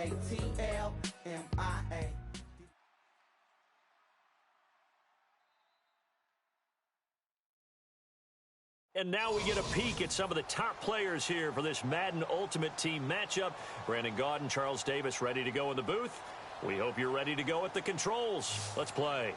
ATLMIA. And now we get a peek at some of the top players here for this Madden Ultimate Team matchup. Brandon Gaudin, Charles Davis ready to go in the booth. We hope you're ready to go at the controls. Let's play.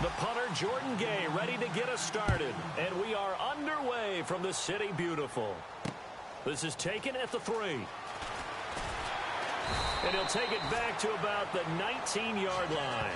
The punter, Jordan Gay, ready to get us started. And we are underway from the City Beautiful. This is taken at the 3. And he'll take it back to about the 19-yard line.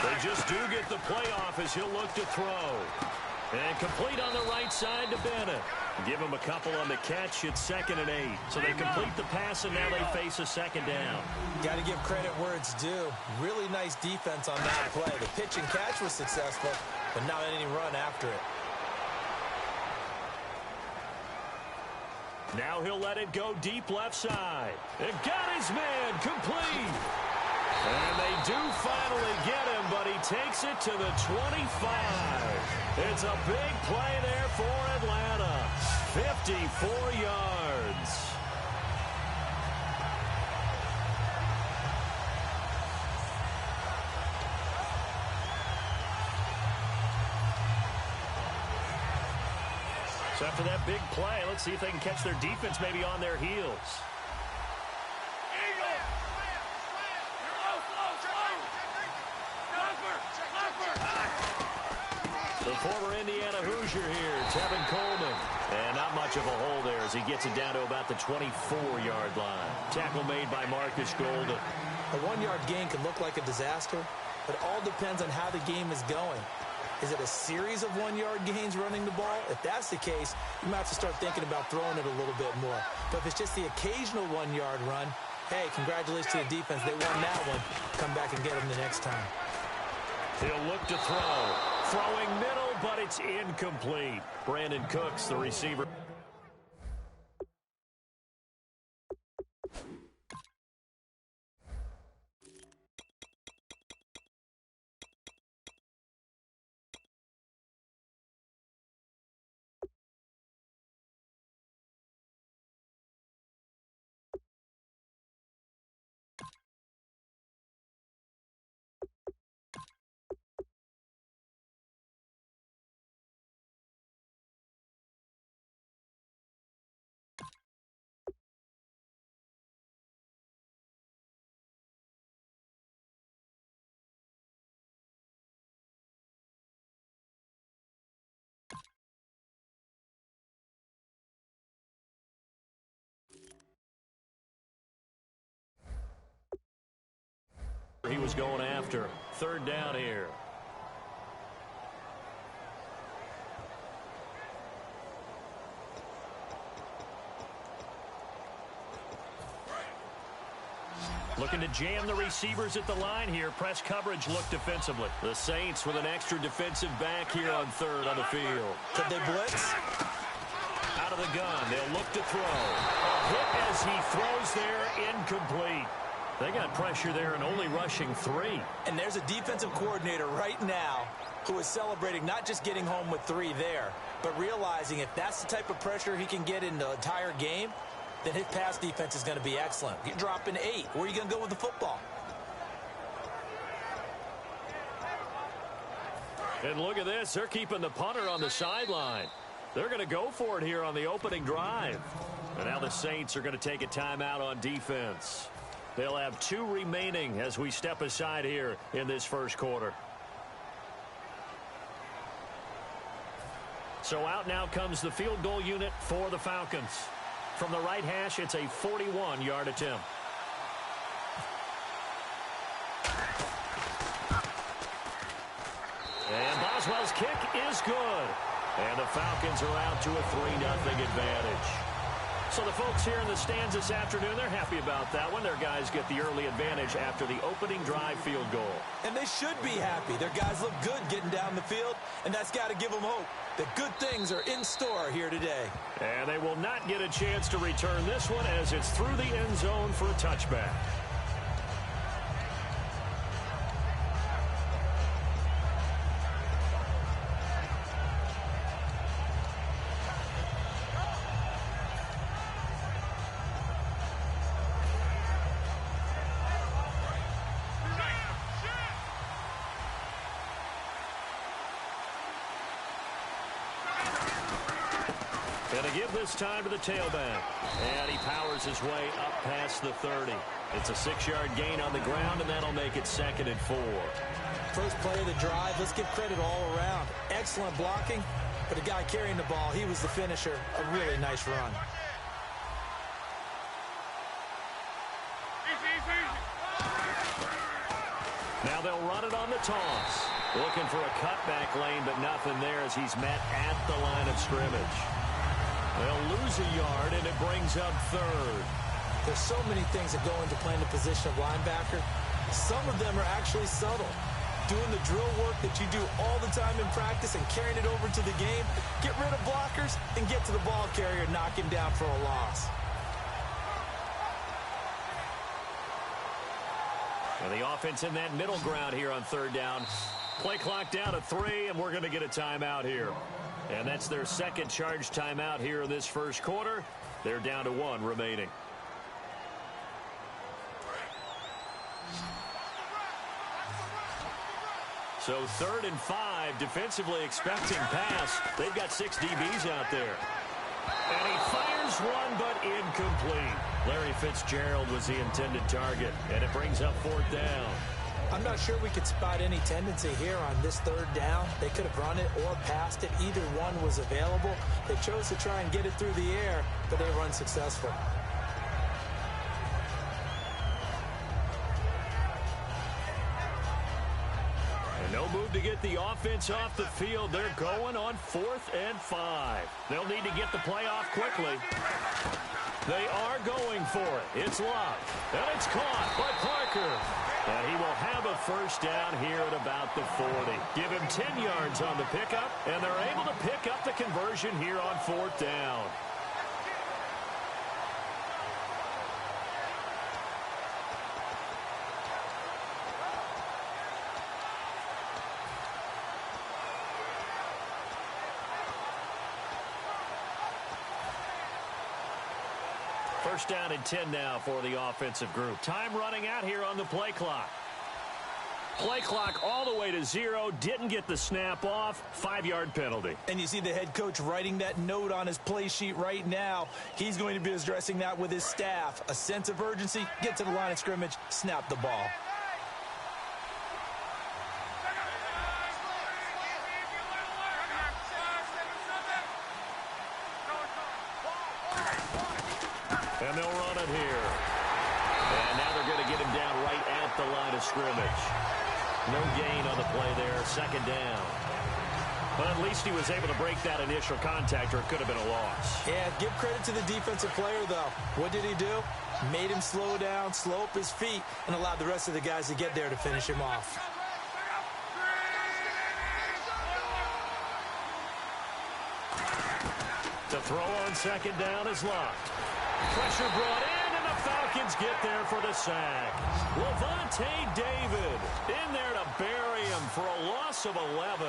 They just do get the playoff as he'll look to throw. And complete on the right side to Bennett. Give him a couple on the catch. It's 2nd and 8. So they complete the pass, and now they face a 2nd down. Got to give credit where it's due. Really nice defense on that play. The pitch and catch was successful, but not any run after it. Now he'll let it go deep left side. And got his man complete. And they do finally get him, but he takes it to the 25. It's a big play there for Atlanta. 54 yards. So after that big play, let's see if they can catch their defense maybe on their heels. The former Indiana Hoosier here, Tevin Coleman. And not much of a hole there as he gets it down to about the 24-yard line. Tackle made by Marcus Golden. A 1-yard gain can look like a disaster, but it all depends on how the game is going. Is it a series of 1-yard gains running the ball? If that's the case, you might have to start thinking about throwing it a little bit more. But if it's just the occasional 1-yard run, hey, congratulations to the defense. They won that one. Come back and get them the next time. He'll look to throw. Throwing middle, but it's incomplete. Brandon Cooks, the receiver. He was going after. 3rd down here. Looking to jam the receivers at the line here. Press coverage look defensively. The Saints with an extra defensive back here on 3rd on the field. Could they blitz? Out of the gun. They'll look to throw. A hit as he throws there. Incomplete. They got pressure there and only rushing 3. And there's a defensive coordinator right now who is celebrating not just getting home with 3 there, but realizing if that's the type of pressure he can get in the entire game, then his pass defense is going to be excellent. You're dropping 8. Where are you going to go with the football? And look at this. They're keeping the punter on the sideline. They're going to go for it here on the opening drive. And now the Saints are going to take a timeout on defense. They'll have 2 remaining as we step aside here in this first quarter. So out now comes the field goal unit for the Falcons. From the right hash, it's a 41-yard attempt. And Boswell's kick is good. And the Falcons are out to a 3-0 advantage. So the folks here in the stands this afternoon, they're happy about that one. Their guys get the early advantage after the opening drive field goal. And they should be happy. Their guys look good getting down the field, and that's got to give them hope that good things are in store here today. And they will not get a chance to return this one as it's through the end zone for a touchback. Going to give this time to the tailback. And he powers his way up past the 30. It's a 6-yard gain on the ground, and that'll make it 2nd and 4. First play of the drive, let's give credit all around. Excellent blocking, but the guy carrying the ball, he was the finisher. A really nice run. Now they'll run it on the toss. Looking for a cutback lane, but nothing there as he's met at the line of scrimmage. They'll lose a yard, and it brings up 3rd. There's so many things that go into playing the position of linebacker. Some of them are actually subtle. Doing the drill work that you do all the time in practice and carrying it over to the game. Get rid of blockers and get to the ball carrier and knock him down for a loss. And the offense in that middle ground here on 3rd down. Play clock down to 3, and we're going to get a timeout here. And that's their second charge timeout here in this first quarter. They're down to 1 remaining. So 3rd and 5, defensively expecting pass. They've got 6 DBs out there. And he fires one, but incomplete. Larry Fitzgerald was the intended target, and it brings up 4th down. I'm not sure we could spot any tendency here on this 3rd down. They could have run it or passed it. Either one was available. They chose to try and get it through the air, but they were unsuccessful. And no move to get the offense off the field. They're going on 4th and 5. They'll need to get the play off quickly. They are going for it. It's locked. And it's caught by Parker. And he will have a first down here at about the 40. Give him 10 yards on the pickup, and they're able to pick up the conversion here on 4th down. First down and 10 now for the offensive group. Time running out here on the play clock. Play clock all the way to 0. Didn't get the snap off. 5-yard penalty. And you see the head coach writing that note on his play sheet right now. He's going to be addressing that with his staff. A sense of urgency. Get to the line of scrimmage. Snap the ball. And they'll run it here. And now they're going to get him down right at the line of scrimmage. No gain on the play there. 2nd down. But at least he was able to break that initial contact, or it could have been a loss. Yeah, give credit to the defensive player, though. What did he do? Made him slow down, slow up his feet, and allowed the rest of the guys to get there to finish him off. The throw on 2nd down is locked. Pressure brought in, and the Falcons get there for the sack. Levante David in there to bury him for a loss of 11.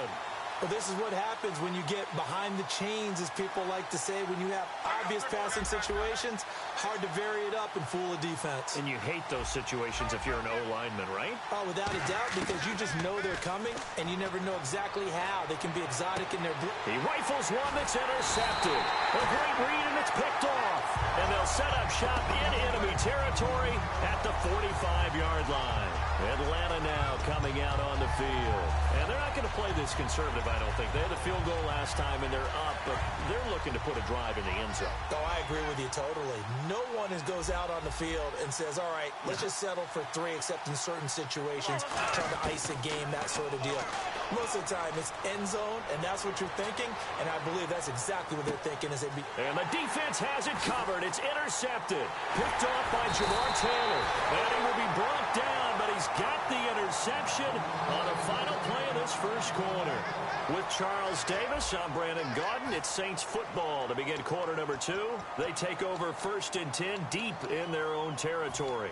Well, this is what happens when you get behind the chains, as people like to say. When you have obvious passing situations, hard to vary it up and fool a defense. And you hate those situations if you're an O-lineman, right? Oh, without a doubt, because you just know they're coming, and you never know exactly how. They can be exotic in their... He rifles one that's intercepted. A great read, and it's picked off. And they'll set up shop in enemy territory at the 45-yard line. Atlanta now coming out on the field. And they're not going to play this conservative, I don't think. They had the field goal last time, and they're up, but they're looking to put a drive in the end zone. Oh, I agree with you totally. No one goes out on the field and says, all right, let's just settle for 3, except in certain situations, trying to ice a game, that sort of deal. Most of the time, it's end zone, and that's what you're thinking, and I believe that's exactly what they're thinking as they be. And the defense has it covered. It's intercepted. Picked off by Jamar Taylor. And he will be brought down, but he's got the interception on the final play of this first quarter. With Charles Davis, I'm Brandon Gaudin. It's Saints football to begin quarter number 2. They take over 1st and 10 deep in their own territory.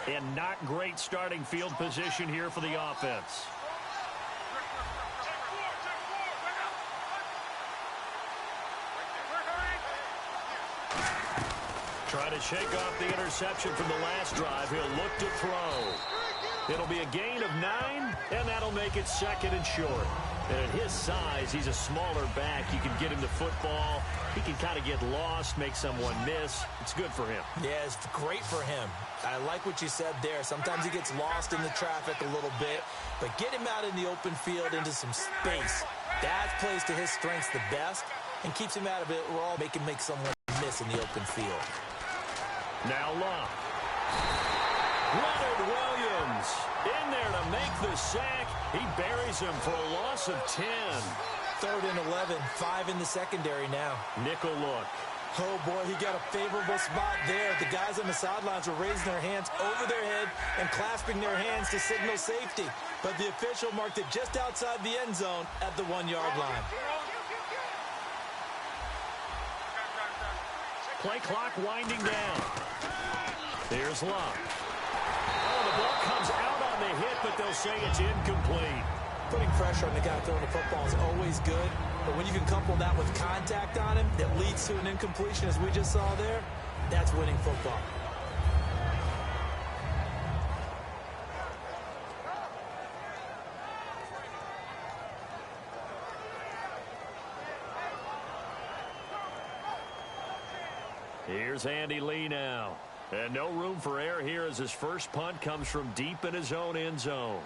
And not great starting field position here for the offense. Trying to shake off the interception from the last drive. He'll look to throw. It'll be a gain of 9, and that'll make it 2nd and short. And at his size, he's a smaller back. You can get him the football. He can kind of get lost, make someone miss. It's good for him. Yeah, it's great for him. I like what you said there. Sometimes he gets lost in the traffic a little bit, but get him out in the open field into some space. That plays to his strengths the best and keeps him out of it. We're all make someone miss in the open field. Now Love. Leonard Williams in there to make the sack. He buries him for a loss of 10. 3rd and 11, 5 in the secondary now. Nickel look. Oh, boy, he got a favorable spot there. The guys on the sidelines were raising their hands over their head and clasping their hands to signal safety. But the official marked it just outside the end zone at the 1-yard line. Play clock winding down. Here's Love. Oh, the ball comes out on the hit, but they'll say it's incomplete. Putting pressure on the guy throwing the football is always good, but when you can couple that with contact on him that leads to an incompletion, as we just saw there, that's winning football. Here's Andy Lee now. And no room for error here as his first punt comes from deep in his own end zone.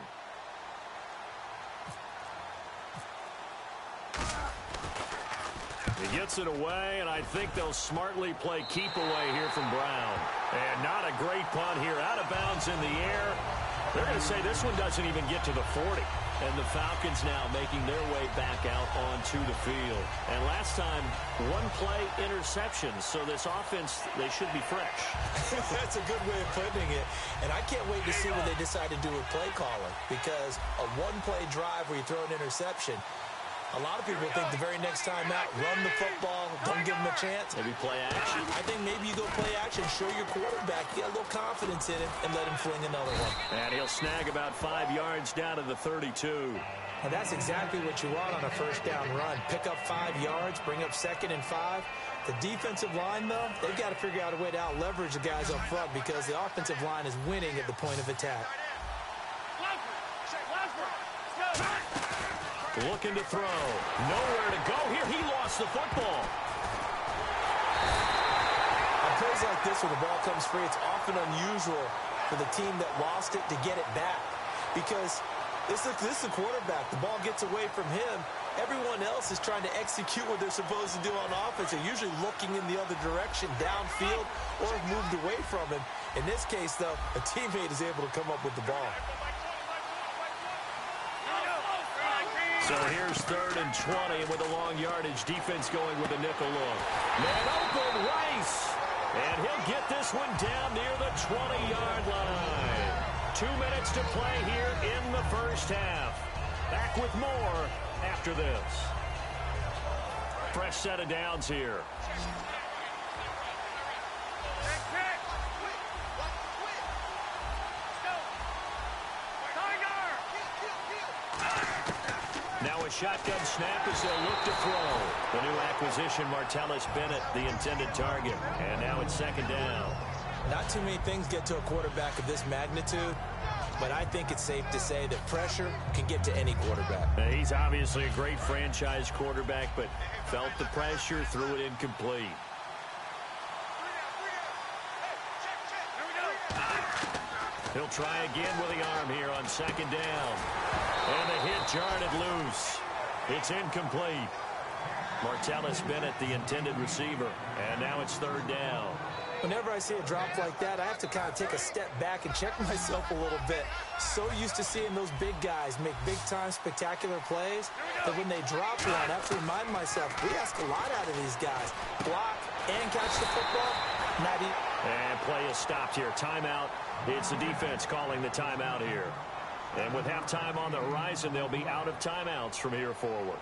He gets it away, and I think they'll smartly play keep away here from Brown. And not a great punt here. Out of bounds in the air. They're going to say this one doesn't even get to the 40. And the Falcons now making their way back out onto the field. And last time, 1-play interceptions. So this offense, they should be fresh. That's a good way of putting it. And I can't wait to see what they decide to do with play calling. Because a 1-play drive where you throw an interception, a lot of people think the very next time out, run the football, don't give him a chance. Maybe play action. I think maybe you go play action, show your quarterback, get a little confidence in him, and let him fling another one. And he'll snag about 5 yards down to the 32. And that's exactly what you want on a first down run. Pick up 5 yards, bring up 2nd and 5. The defensive line, though, they've got to figure out a way to out-leverage the guys up front because the offensive line is winning at the point of attack. Looking to throw. Nowhere to go here. He lost the football. On plays like this where the ball comes free, it's often unusual for the team that lost it to get it back. Because this is a quarterback. The ball gets away from him. Everyone else is trying to execute what they're supposed to do on offense. They're usually looking in the other direction, downfield, or have moved away from him. In this case, though, a teammate is able to come up with the ball. So here's 3rd and 20, and with a long yardage, defense going with a nickel look. Man open, Rice. And he'll get this one down near the 20-yard line. 2 minutes to play here in the first half. Back with more after this. Fresh set of downs here. Now a shotgun snap as they'll look to throw. The new acquisition, Martellus Bennett, the intended target. And now it's 2nd down. Not too many things get to a quarterback of this magnitude but I think it's safe to say that pressure can get to any quarterback. He's obviously a great franchise quarterback, but felt the pressure, threw it incomplete. He'll try again with the arm here on second down. And the hit jarred it loose. It's incomplete. Martellus Bennett, the intended receiver. And now it's third down. Whenever I see a drop like that, I have to kind of take a step back and check myself a little bit. So used to seeing those big guys make big-time spectacular plays that when they drop one, I have to remind myself, we ask a lot out of these guys. Block and catch the football, not easy. And play is stopped here. Timeout. It's the defense calling the timeout here. And with halftime on the horizon, they'll be out of timeouts from here forward.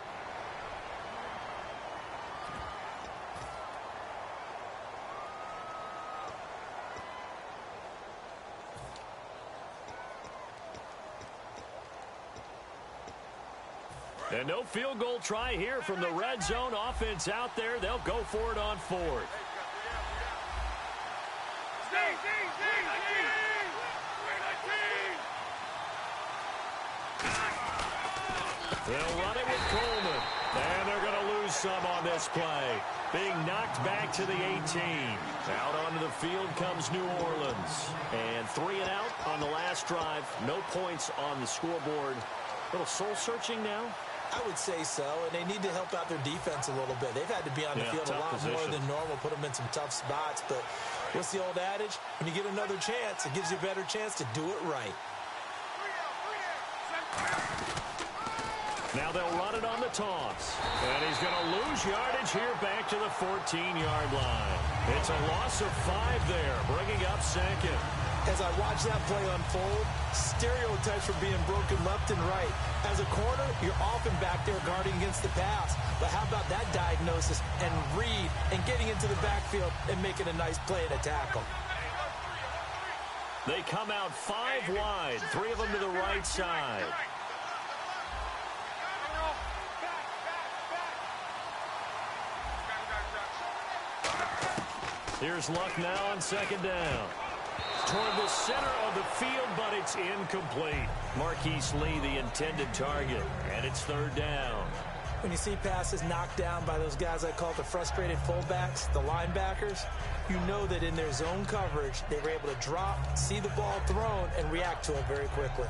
And no field goal try here from the red zone. Offense out there. They'll go for it on fourth. They'll run it with Coleman. And they're going to lose some on this play. Being knocked back to the 18. Out onto the field comes New Orleans. And 3 and out on the last drive. No points on the scoreboard. A little soul-searching now. I would say so, and they need to help out their defense a little bit. They've had to be on the field a lot more than normal, put them in some tough spots. But what's the old adage? When you get another chance, it gives you a better chance to do it right. Now they'll run it on the toss. And he's going to lose yardage here back to the 14-yard line. It's a loss of 5 there, bringing up second. As I watch that play unfold, stereotypes are being broken left and right. As a corner, you're often back there guarding against the pass. But how about that diagnosis and read and getting into the backfield and making a nice play and a tackle? They come out 5 wide, 3 of them to the right side. Here's Luck now on second down. Toward the center of the field, but it's incomplete. Marquise Lee, the intended target, and it's third down. When you see passes knocked down by those guys I call the frustrated fullbacks, the linebackers, you know that in their zone coverage, they were able to drop, see the ball thrown, and react to it very quickly.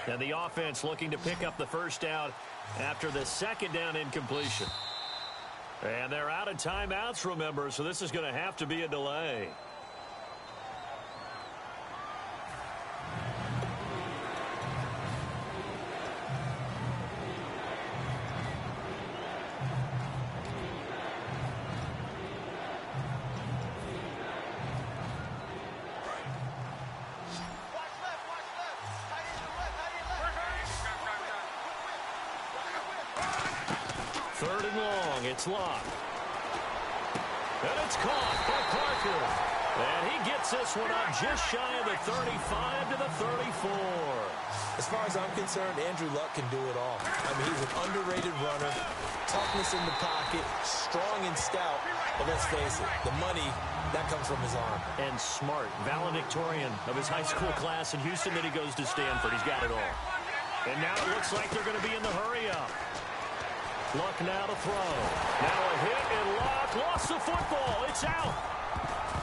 And the offense looking to pick up the first down after the second down incompletion. And they're out of timeouts, remember, so this is going to have to be a delay. Third and long, it's Locke. And it's caught by Parker. And he gets this one up just shy of the 35 to the 34. As far as I'm concerned, Andrew Luck can do it all. I mean, he's an underrated runner, toughness in the pocket, strong and stout. But let's face it, the money, that comes from his arm. And smart, valedictorian of his high school class in Houston, then he goes to Stanford. He's got it all. And now it looks like they're going to be in the hurry-up. Luck now to throw. Now a hit, and Luck lost the football. It's out.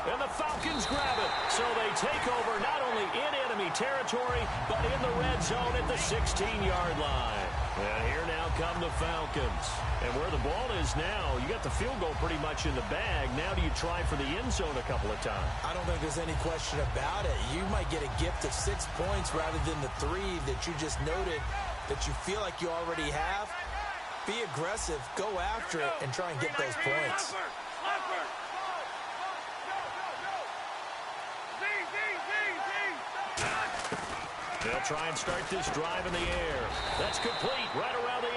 And the Falcons grab it. So they take over not only in enemy territory, but in the red zone at the 16-yard line. And here now come the Falcons. And where the ball is now, you got the field goal pretty much in the bag. Now do you try for the end zone a couple of times? I don't think there's any question about it. You might get a gift of 6 points rather than the 3 that you just noted that you feel like you already have. Be aggressive, go after it, and try and get those points. They'll try and start this drive in the air. That's complete right around the 8.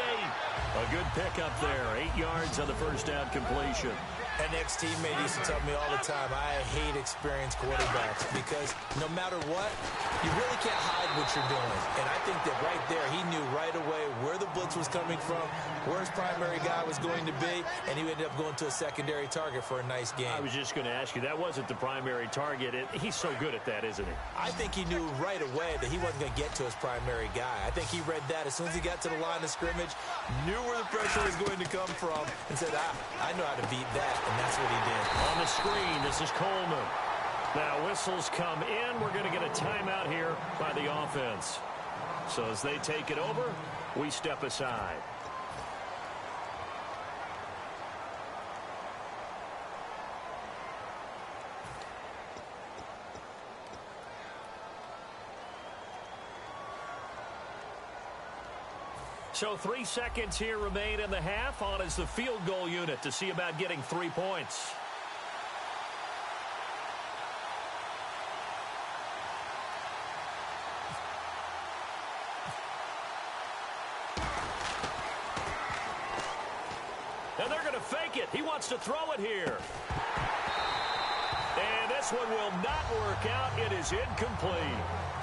A good pickup there, 8 yards on the first down completion. An ex-teammate used to tell me all the time, I hate experienced quarterbacks because no matter what, you really can't hide what you're doing. And I think that right there, he knew right away where the blitz was coming from, where his primary guy was going to be, and he ended up going to a secondary target for a nice game. I was just going to ask you, that wasn't the primary target. He's so good at that, isn't he? I think he knew right away that he wasn't going to get to his primary guy. I think he read that as soon as he got to the line of scrimmage, knew where the pressure was going to come from, and said, I know how to beat that, and that's what he did. On the screen, this is Coleman. Now whistles come in. We're going to get a timeout here by the offense. So as they take it over, we step aside. So 3 seconds here remain in the half. On is the field goal unit to see about getting 3 points. And they're going to fake it. He wants to throw it here. And this one will not work out. It is incomplete.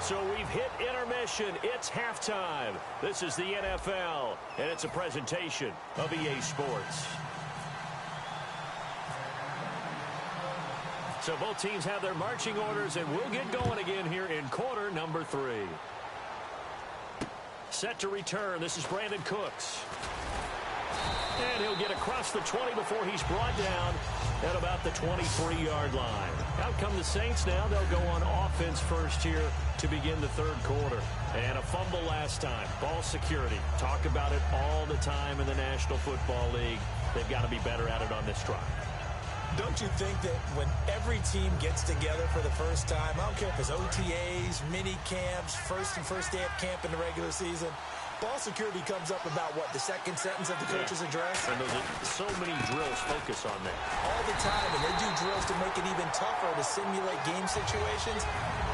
So we've hit intermission. It's halftime. This is the NFL, and it's a presentation of EA Sports. So both teams have their marching orders, and we'll get going again here in quarter number 3. Set to return. This is Brandon Cooks. And he'll get across the 20 before he's brought down at about the 23-yard line. Out come the Saints now. They'll go on offense first here to begin the third quarter. And a fumble last time. Ball security. Talk about it all the time in the National Football League. They've got to be better at it on this drive. Don't you think that when every team gets together for the first time, I don't care if it's OTAs, mini camps, first day of camp in the regular season, ball security comes up about, what, the second sentence of the coach's address? And those are so many drills focus on that. All the time, and they do drills to make it even tougher to simulate game situations.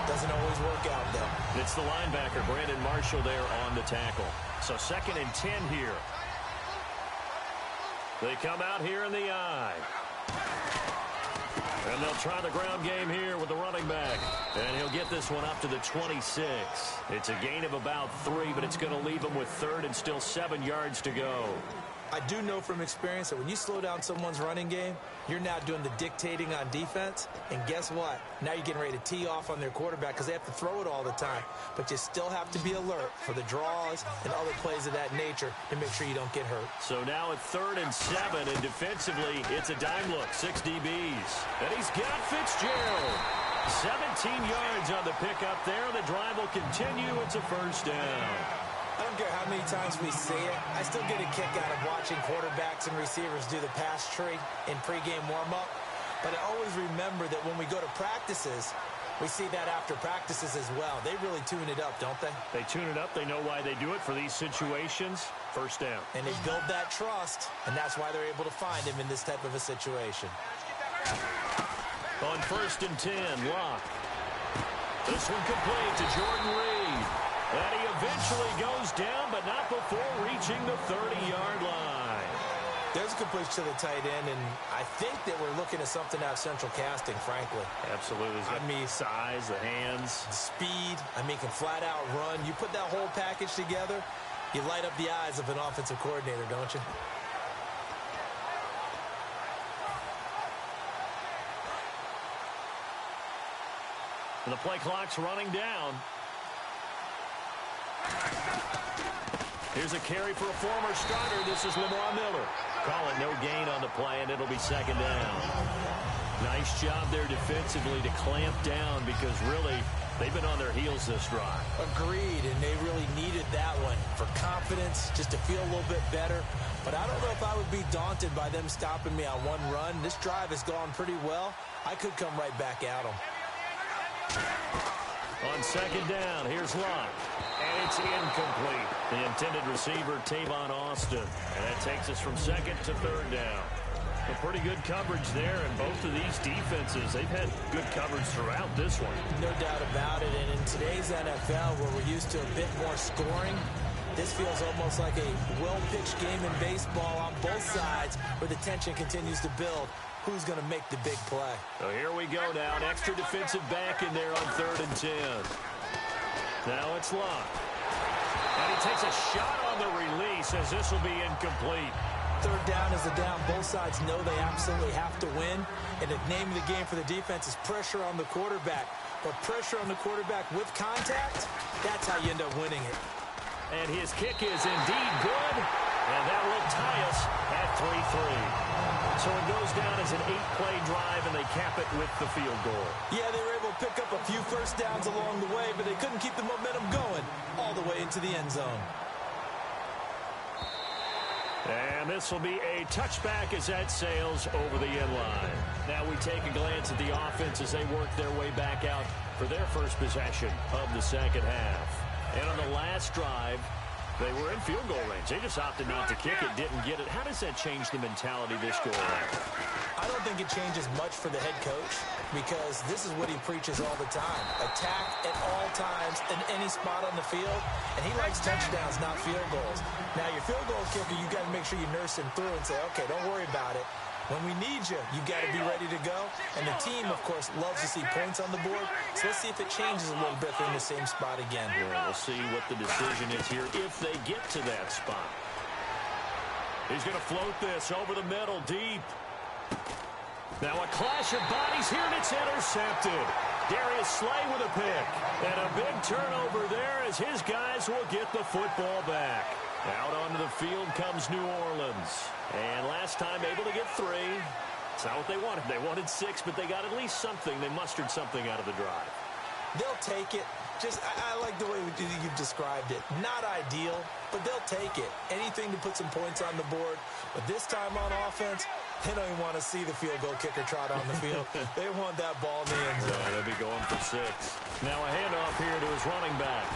Doesn't always work out, though. It's the linebacker, Brandon Marshall, there on the tackle. So 2nd and 10 here. They come out here in the eye. And they'll try the ground game here with the running back. And he'll get this one up to the 26. It's a gain of about 3, but it's going to leave him with 3rd and still 7 yards to go. I do know from experience that when you slow down someone's running game, you're now doing the dictating on defense. And guess what? Now you're getting ready to tee off on their quarterback because they have to throw it all the time. But you still have to be alert for the draws and other plays of that nature to make sure you don't get hurt. So now at 3rd and 7, and defensively, it's a dime look. 6 DBs. And he's got Fitzgerald. 17 yards on the pickup there. The drive will continue. It's a first down. I don't care how many times we see it. I still get a kick out of watching quarterbacks and receivers do the pass tree in pregame warm-up. But I always remember that when we go to practices, we see that after practices as well. They really tune it up, don't they? They tune it up. They know why they do it for these situations. First down. And they build that trust, and that's why they're able to find him in this type of a situation. On 1st and 10, Locke. This one complete to Jordan Reed. And he eventually goes down, but not before reaching the 30-yard line. There's a completion to the tight end, and I think that we're looking at something out of central casting, frankly. Absolutely. I mean, size, the hands. Speed. I mean, can flat out run. You put that whole package together, you light up the eyes of an offensive coordinator, don't you? And the play clock's running down. Here's a carry for a former starter. This is Lamar Miller. Call it no gain on the play, and it'll be 2nd down. Nice job there defensively to clamp down because really they've been on their heels this drive. Agreed, and they really needed that one for confidence, just to feel a little bit better. But I don't know if I would be daunted by them stopping me on one run. This drive has gone pretty well. I could come right back at them. On 2nd down, here's Locke. And it's incomplete. The intended receiver, Tavon Austin. And that takes us from 2nd to 3rd down. A pretty good coverage there, and both of these defenses, they've had good coverage throughout this one. No doubt about it, and in today's NFL, where we're used to a bit more scoring, This feels almost like a well-pitched game in baseball on both sides where the tension continues to build. Who's going to make the big play? So here we go now. An extra defensive back in there on 3rd and 10. Now it's Locke. And he takes a shot on the release as this will be incomplete. 3rd down is the down. Both sides know they absolutely have to win. And the name of the game for the defense is pressure on the quarterback. But pressure on the quarterback with contact, that's how you end up winning it. And his kick is indeed good. And that will tie us at 3-3. So it goes down as an 8-play drive, and they cap it with the field goal. Yeah, they were able to pick up a few first downs along the way, but they couldn't keep the momentum going all the way into the end zone. And this will be a touchback as that sails over the end line. Now we take a glance at the offense as they work their way back out for their first possession of the second half. And on the last drive, they were in field goal range. They just opted not to kick it, didn't get it. How does that change the mentality this go around? I don't think it changes much for the head coach because this is what he preaches all the time. Attack at all times in any spot on the field, and he likes touchdowns, not field goals. Now, your field goal kicker, you got to make sure you nurse him through and say, okay, don't worry about it. When we need you, you got to be ready to go. And the team, of course, loves to see points on the board. So let's see if it changes a little bit if they're in the same spot again. Yeah, we'll see what the decision is here if they get to that spot. He's going to float this over the middle, deep. Now a clash of bodies here, and it's intercepted. Darius Slay with a pick. And a big turnover there as his guys will get the football back. Out onto the field comes New Orleans. And last time able to get 3. It's not what they wanted. They wanted 6, but they got at least something. They mustered something out of the drive. They'll take it. I like the way you've described it. Not ideal, but they'll take it. Anything to put some points on the board. But this time on offense, they don't even want to see the field goal kicker trot on the field. They want that ball in the end zone. Yeah, they'll be going for 6. Now a handoff here to his running back.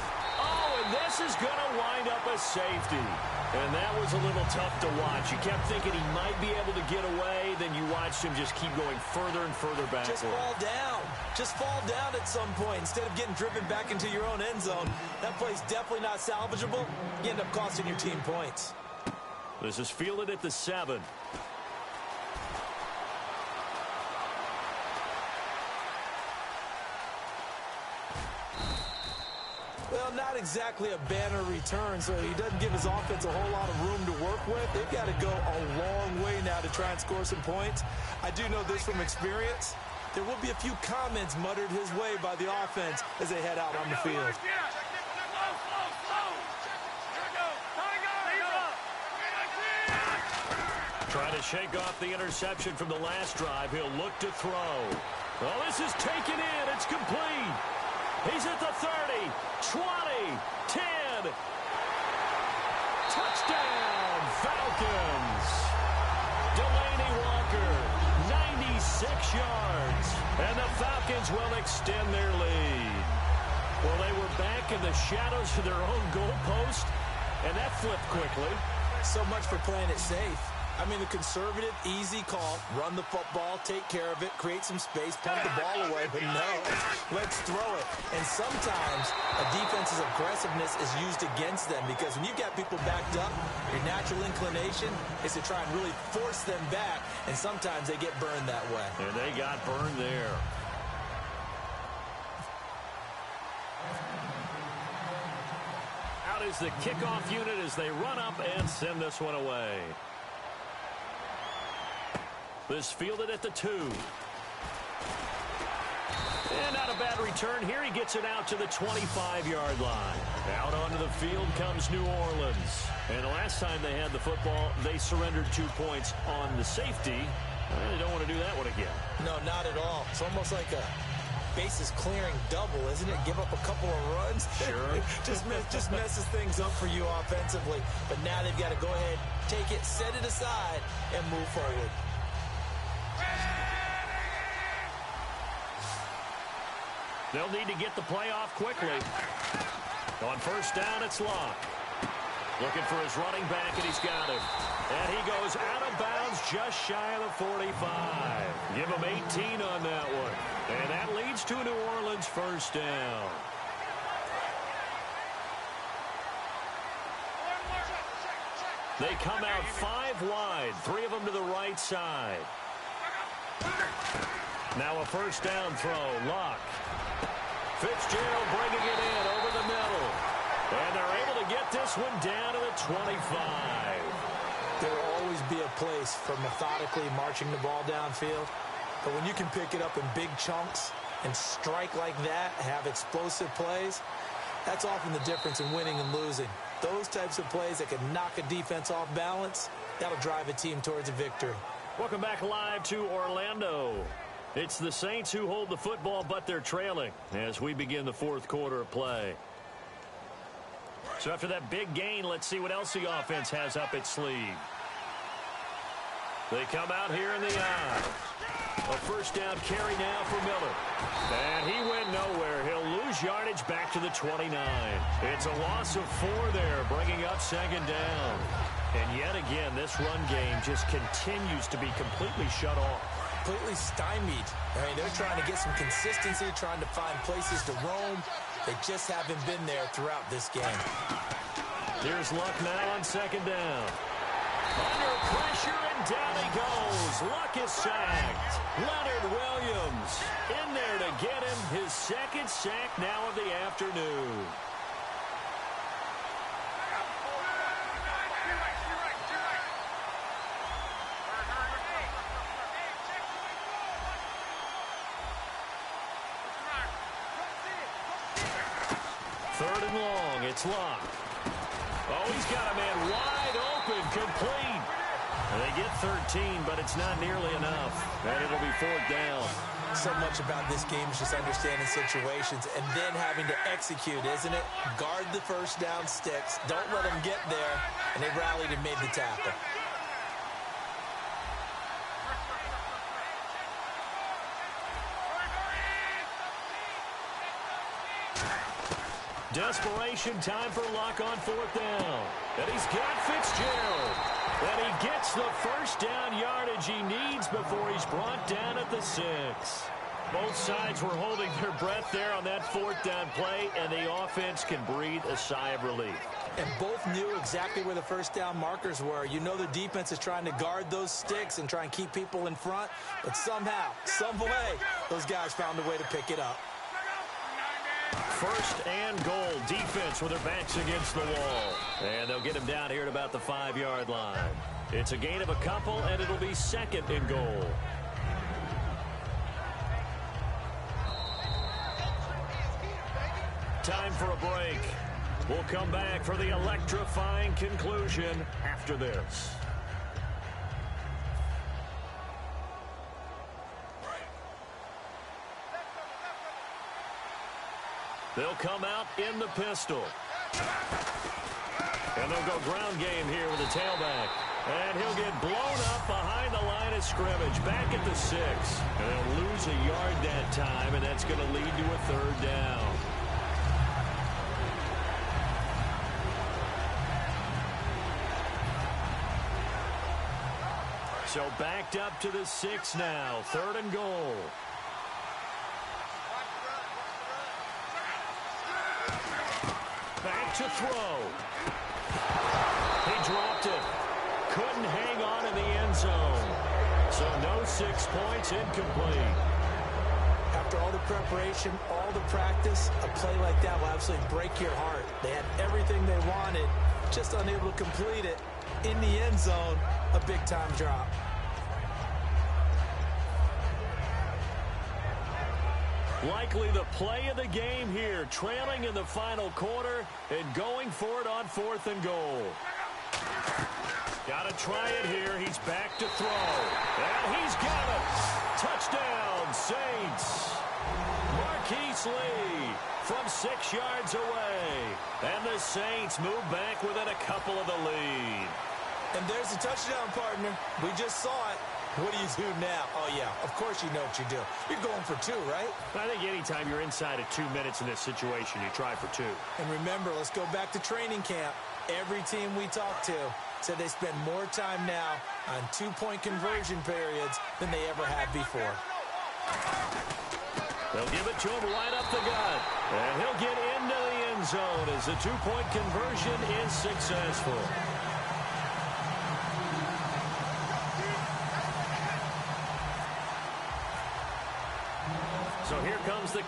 Oh, and this is going to wind up a safety. And that was a little tough to watch. You kept thinking he might be able to get away. Then you watched him just keep going further and further backward. Just fall down. Just fall down at some point instead of getting driven back into your own end zone. That play's definitely not salvageable. You end up costing your team points. This is fielded at the 7. Well, not exactly a banner return, so he doesn't give his offense a whole lot of room to work with. They've got to go a long way now to try and score some points. I do know this from experience. There will be a few comments muttered his way by the offense as they head out on the field. Trying to shake off the interception from the last drive. He'll look to throw. Oh, this is taken in. It's complete. He's at the 30, 20, 10. Touchdown, Falcons. Delaney Walker, 96 yards. And the Falcons will extend their lead. Well, they were back in the shadows of their own goalpost, and that flipped quickly. So much for playing it safe. I mean, the conservative, easy call, run the football, take care of it, create some space, punt the ball away, but no, let's throw it. And sometimes a defense's aggressiveness is used against them because when you've got people backed up, your natural inclination is to try and really force them back, and sometimes they get burned that way. And they got burned there. Out is the kickoff unit as they run up and send this one away. This fielded at the 2. And not a bad return here. He gets it out to the 25-yard line. Out onto the field comes New Orleans. And the last time they had the football, they surrendered 2 points on the safety. They don't want to do that one again. No, not at all. It's almost like a bases clearing double, isn't it? Give up a couple of runs. Sure. just messes things up for you offensively. But now they've got to go ahead, take it, set it aside, and move forward. They'll need to get the play off quickly. On first down, it's Locke. Looking for his running back, and he's got him. And he goes out of bounds just shy of the 45. Give him 18 on that one. And that leads to a New Orleans first down. They come out 5 wide, 3 of them to the right side. Now a first down throw, Luck. Fitzgerald bringing it in over the middle. And they're able to get this one down to the 25. There will always be a place for methodically marching the ball downfield. But when you can pick it up in big chunks and strike like that, have explosive plays, that's often the difference in winning and losing. Those types of plays that can knock a defense off balance, that'll drive a team towards a victory. Welcome back live to Orlando. It's the Saints who hold the football, but they're trailing as we begin the fourth quarter of play. So after that big gain, let's see what else the offense has up its sleeve. They come out here in the eye. A first down carry now for Miller. And he went nowhere. He'll lose yardage back to the 29. It's a loss of 4 there, bringing up second down. And yet again, this run game just continues to be completely shut off. Completely stymied. I mean, they're trying to get some consistency, trying to find places to roam. They just haven't been there throughout this game. Here's Luck now on second down. Under pressure, and down he goes. Luck is sacked. Leonard Williams in there to get him his second sack now of the afternoon. Third and long, it's Luck. Oh, he's got a man wide open, complete. And they get 13, but it's not nearly enough. And it'll be 4th down. So much about this game is just understanding situations and then having to execute, isn't it? Guard the first down sticks. Don't let them get there. And they rallied and made the tackle. Desperation time for Luck on 4th down. And he's got Fitzgerald. And he gets the first down yardage he needs before he's brought down at the 6. Both sides were holding their breath there on that 4th down play, and the offense can breathe a sigh of relief. And both knew exactly where the first down markers were. You know the defense is trying to guard those sticks and try and keep people in front. But somehow, some way, those guys found a way to pick it up. First and goal, defense with their backs against the wall. And they'll get him down here at about the 5-yard line. It's a gain of a couple, and it'll be 2nd and goal. Time for a break. We'll come back for the electrifying conclusion after this. They'll come out in the pistol. And they'll go ground game here with the tailback. And he'll get blown up behind the line of scrimmage, back at the 6. And they'll lose a yard that time, and that's going to lead to a 3rd down. So backed up to the 6 now, 3rd and goal. Back to throw. He dropped it. Couldn't hang on in the end zone. So no 6 points, incomplete. After all the preparation, all the practice, a play like that will absolutely break your heart. They had everything they wanted, just unable to complete it. In the end zone, a big-time drop. Likely the play of the game here, trailing in the final quarter and going for it on 4th and goal. Got to try it here. He's back to throw. And he's got it. Touchdown, Saints. Marquise Lee from 6 yards away. And the Saints move back within a couple of the lead. And there's the touchdown, partner. We just saw it. What do you do now? Oh, yeah, of course you know what you do. You're going for 2, right? I think anytime you're inside of 2 minutes in this situation, you try for 2. And remember, let's go back to training camp. Every team we talked to said they spend more time now on 2-point conversion periods than they ever had before. They'll give it to him right up the gut. And he'll get into the end zone as the 2-point conversion is successful.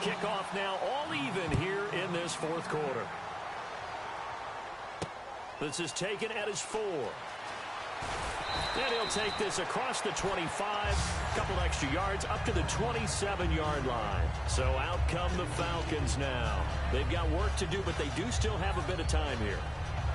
Kickoff now all even here in this fourth quarter. This is taken at his 4. And he'll take this across the 25, a couple extra yards, up to the 27-yard line. So out come the Falcons now. They've got work to do, but they do still have a bit of time here.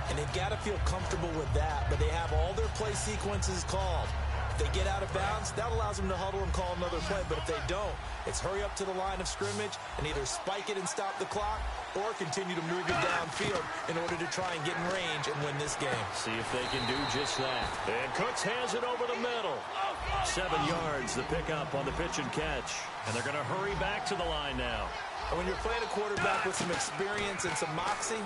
And they've got to feel comfortable with that, but they have all their play sequences called. If they get out of bounds, that allows them to huddle and call another play. But if they don't, it's hurry up to the line of scrimmage and either spike it and stop the clock or continue to move it downfield in order to try and get in range and win this game. See if they can do just that. And Cooks has it over the middle. 7 yards, the pickup on the pitch and catch. And they're going to hurry back to the line now. And when you're playing a quarterback with some experience and some moxie,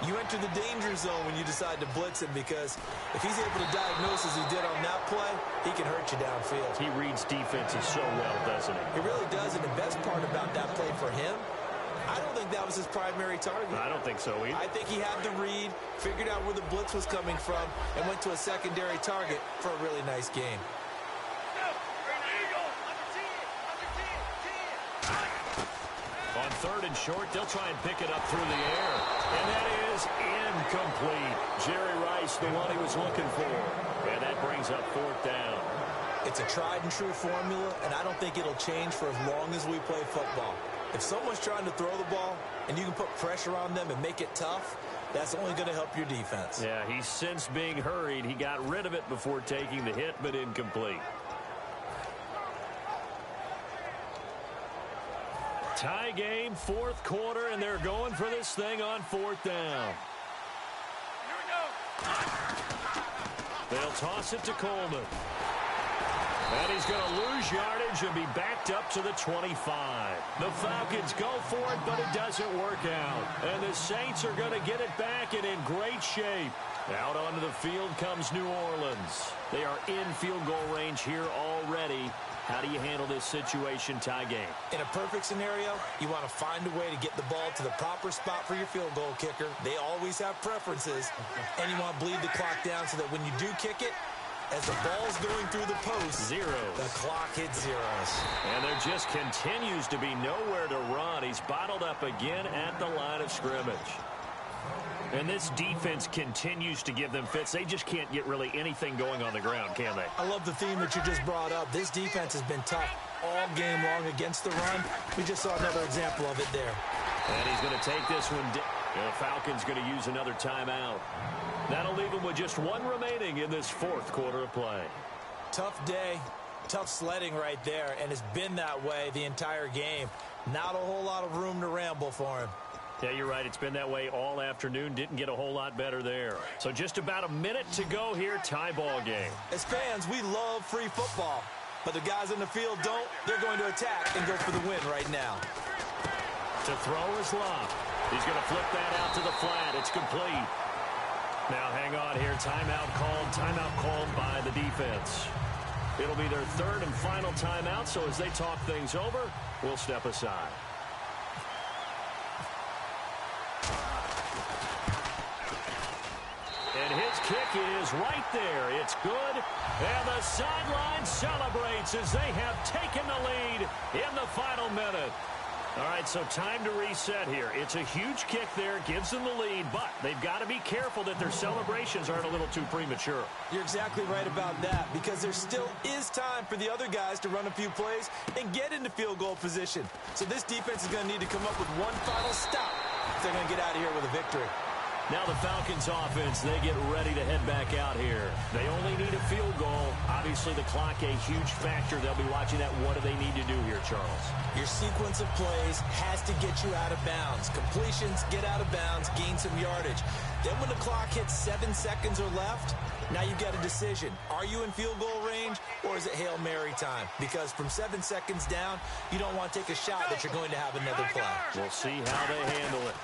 you enter the danger zone when you decide to blitz him, because if he's able to diagnose as he did on that play, he can hurt you downfield. He reads defenses so well, doesn't he? He really does, and the best part about that play for him, I don't think that was his primary target. I don't think so either. I think he had the read, figured out where the blitz was coming from, and went to a secondary target for a really nice game. On 3rd and short, they'll try and pick it up through the air. And that is incomplete. Jerry Rice, the one he was looking for. And that brings up 4th down. It's a tried-and-true formula, and I don't think it'll change for as long as we play football. If someone's trying to throw the ball and you can put pressure on them and make it tough, that's only going to help your defense. Yeah, he's since being hurried. He got rid of it before taking the hit, but incomplete. Tie game, 4th quarter, and they're going for this thing on 4th down. They'll toss it to Coleman. And he's going to lose yardage and be backed up to the 25. The Falcons go for it, but it doesn't work out. And the Saints are going to get it back and in great shape. Out onto the field comes New Orleans. They are in field goal range here already. How do you handle this situation, tie game? In a perfect scenario, you want to find a way to get the ball to the proper spot for your field goal kicker. They always have preferences. And you want to bleed the clock down so that when you do kick it, as the ball's going through the post, zeros. The clock hits zeros. And there just continues to be nowhere to run. He's bottled up again at the line of scrimmage. And this defense continues to give them fits. They just can't get really anything going on the ground, can they? I love the theme that you just brought up. This defense has been tough all game long against the run. We just saw another example of it there. And he's going to take this one. The Falcons going to use another timeout. That'll leave them with just 1 remaining in this 4th quarter of play. Tough day, tough sledding right there, and it's been that way the entire game. Not a whole lot of room to ramble for him. Yeah, you're right. It's been that way all afternoon. Didn't get a whole lot better there. So just about a minute to go here. Tie ball game. As fans, we love free football. But the guys in the field don't. They're going to attack and go for the win right now. To throw is Love. He's going to flip that out to the flat. It's complete. Now hang on here. Timeout called by the defense. It'll be their 3rd and final timeout. So as they talk things over, we'll step aside. And his kick is right there. It's good. And the sideline celebrates as they have taken the lead in the final minute. All right, so time to reset here. It's a huge kick there, gives them the lead, but they've got to be careful that their celebrations aren't a little too premature. You're exactly right about that, because there still is time for the other guys to run a few plays and get into field goal position. So this defense is going to need to come up with one final stop if they're going to get out of here with a victory. Now the Falcons offense, they get ready to head back out here. They only need a field goal. Obviously the clock a huge factor. They'll be watching that. What do they need to do here, Charles? Your sequence of plays has to get you out of bounds. Completions, get out of bounds, gain some yardage. Then when the clock hits 7 seconds or left, now you've got a decision. Are you in field goal range or is it Hail Mary time? Because from 7 seconds down, you don't want to take a shot that you're going to have another play. We'll see how they handle it.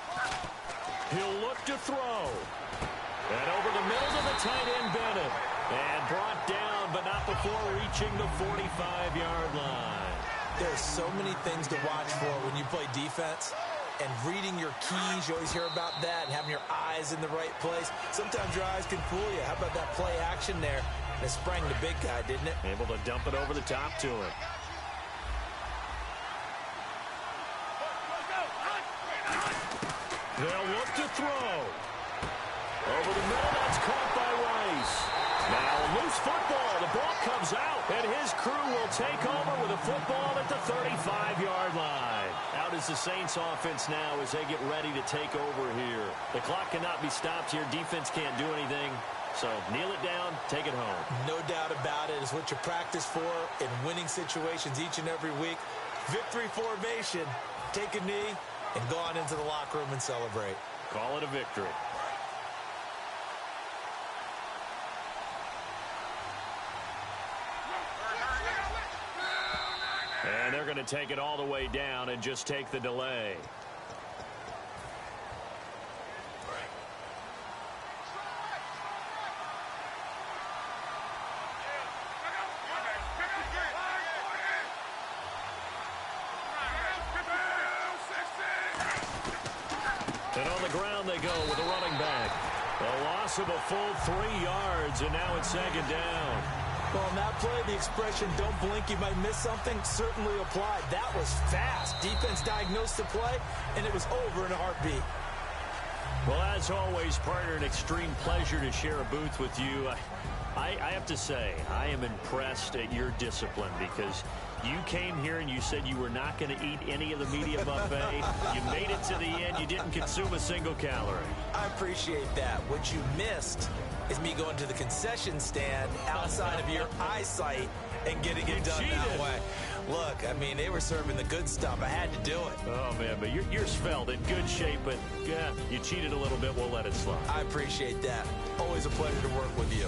He'll look to throw. And over the middle to the tight end, Bennett. And brought down, but not before reaching the 45-yard line. There's so many things to watch for when you play defense. And reading your keys, you always hear about that, and having your eyes in the right place. Sometimes your eyes can fool you. How about that play action there? And it sprang the big guy, didn't it? Able to dump it over the top to him. They'll look to throw. Over the middle, that's caught by Rice. Now a loose football. The ball comes out, and his crew will take over with a football at the 35-yard line. Out is the Saints offense now as they get ready to take over here. The clock cannot be stopped here. Defense can't do anything. So kneel it down, take it home. No doubt about it. It's what you practice for in winning situations each and every week. Victory formation. Take a knee and go on into the locker room and celebrate. Call it a victory. And they're going to take it all the way down and just take the delay. And on the ground they go with a running back. A loss of a full 3 yards, and now it's second down. Well, on that play, the expression, don't blink, you might miss something, certainly applied. That was fast. Defense diagnosed the play, and it was over in a heartbeat. Well, as always, partner, an extreme pleasure to share a booth with you. I have to say, I am impressed at your discipline because you came here and you said you were not going to eat any of the media buffet. You made it to the end. You didn't consume a single calorie. I appreciate that. What you missed is me going to the concession stand outside of your eyesight and getting it done that way. Look, I mean, they were serving the good stuff. I had to do it. Oh, man, but you're svelte, in good shape, but yeah, you cheated a little bit. We'll let it slide. I appreciate that. Always a pleasure to work with you.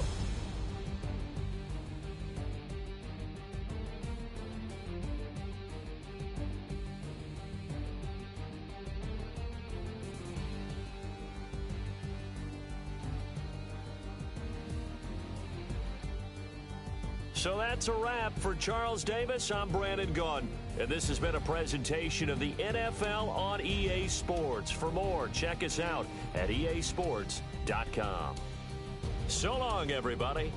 So that's a wrap for Charles Davis. I'm Brandon Gaudin, and this has been a presentation of the NFL on EA Sports. For more, check us out at easports.com. So long, everybody.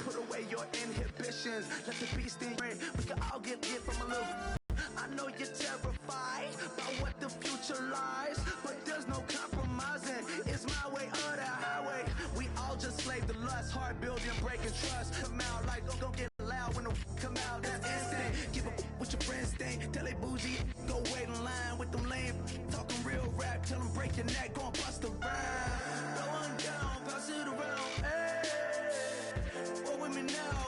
Put away your inhibitions. Let the beast in rain. We can all get from a little. I know you're terrified by what the future lies, but there's no compromising. It's my way or the highway. We all just slave to lust, hard building, breaking trust. Come out like don't get loud when the come out. That's instant. Give up what your friends think. Tell they bougie, go wait in line with them lame. Talking real rap, tell them break your neck, go and bust a rhyme. Throw one down, pass it around. Hey, what with me now?